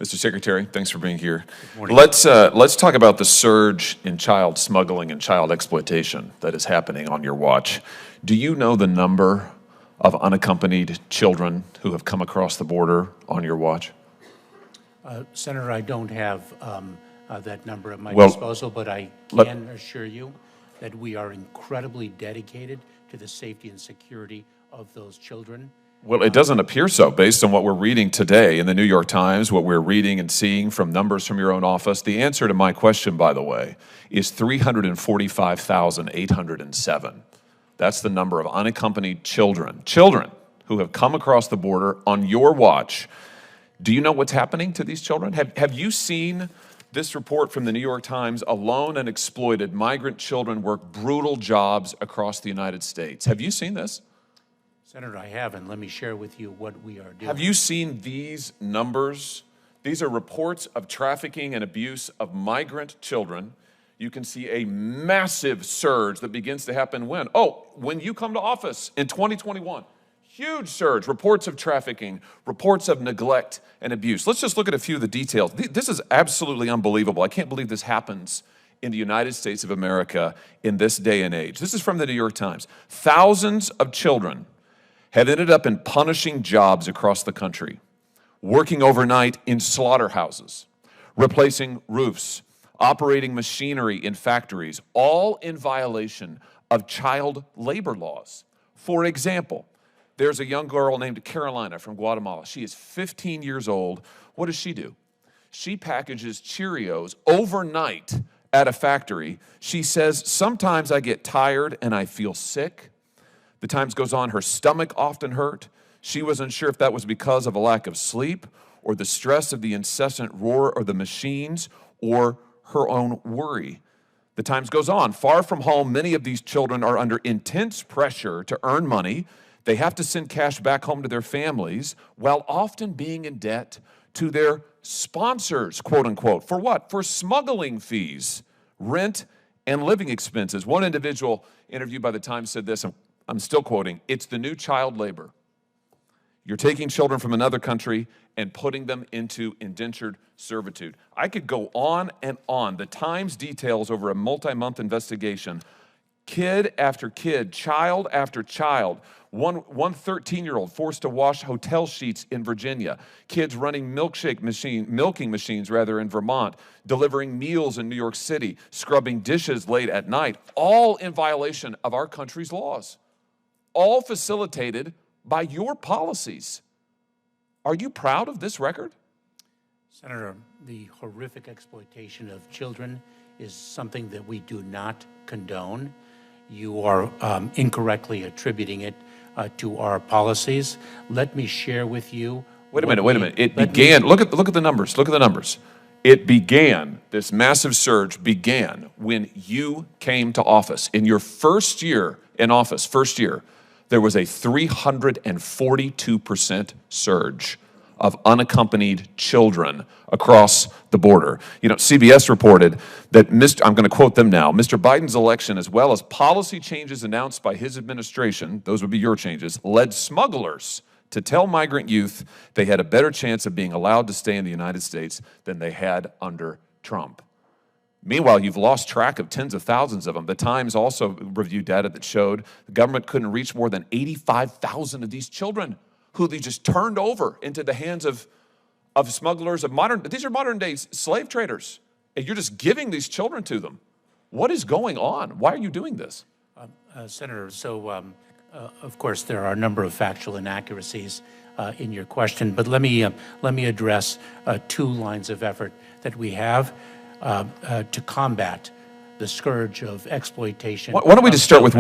Mr. Secretary, thanks for being here. Good morning. Let's talk about the surge in child smuggling and child exploitation that is happening on your watch. Do you know the number of unaccompanied children who have come across the border on your watch? Senator, I don't have that number at my Well, disposal, but I can assure you that we are incredibly dedicated to the safety and security of those children. Well, it doesn't appear so based on what we're reading today in the New York Times, what we're reading and seeing from numbers from your own office. The answer to my question, by the way, is 345,807. That's the number of unaccompanied children who have come across the border on your watch. Do you know what's happening to these children? Have you seen this report from the New York Times? Alone and exploited migrant children work brutal jobs across the United States. Have you seen this? Senator, I have, and let me share with you what we are doing. Have you seen these numbers? These are reports of trafficking and abuse of migrant children. You can see a massive surge that begins to happen when? Oh, when you come to office in 2021. Huge surge, reports of trafficking, reports of neglect and abuse. Let's just look at a few of the details. This is absolutely unbelievable. I can't believe this happens in the United States of America in this day and age. This is from the New York Times. Thousands of children have ended up in punishing jobs across the country, working overnight in slaughterhouses, replacing roofs, operating machinery in factories, all in violation of child labor laws. For example, there's a young girl named Carolina from Guatemala. She is 15 years old. What does she do? She packages Cheerios overnight at a factory. She says, sometimes I get tired and I feel sick. The Times goes on, her stomach often hurt. She was unsure if that was because of a lack of sleep or the stress of the incessant roar of the machines or her own worry. The Times goes on, far from home, many of these children are under intense pressure to earn money. They have to send cash back home to their families while often being in debt to their sponsors, quote unquote. For what? For smuggling fees, rent, and living expenses. One individual interviewed by the Times said this, I'm still quoting, it's the new child labor. You're taking children from another country and putting them into indentured servitude. I could go on and on. The Times details over a multi-month investigation, kid after kid, child after child. One 13-year-old forced to wash hotel sheets in Virginia. Kids running milking machines in Vermont, delivering meals in New York City, scrubbing dishes late at night, all in violation of our country's laws. All facilitated by your policies. Are you proud of this record? Senator, the horrific exploitation of children is something that we do not condone. You are incorrectly attributing it to our policies. Let me share with you. Wait a minute. It began, look at the numbers, It began, this massive surge began when you came to office. In your first year in office, there was a 342% surge of unaccompanied children across the border. You know, CBS reported that, I'm going to quote them now, Mr. Biden's election, as well as policy changes announced by his administration, those would be your changes, led smugglers to tell migrant youth they had a better chance of being allowed to stay in the United States than they had under Trump. Meanwhile, you've lost track of tens of thousands of them. The Times also reviewed data that showed the government couldn't reach more than 85,000 of these children who they just turned over into the hands of smugglers, these are modern day slave traders. And you're just giving these children to them. What is going on? Why are you doing this? Senator, so of course there are a number of factual inaccuracies in your question, but let me address two lines of effort that we have to combat the scourge of exploitation. Why don't we just start with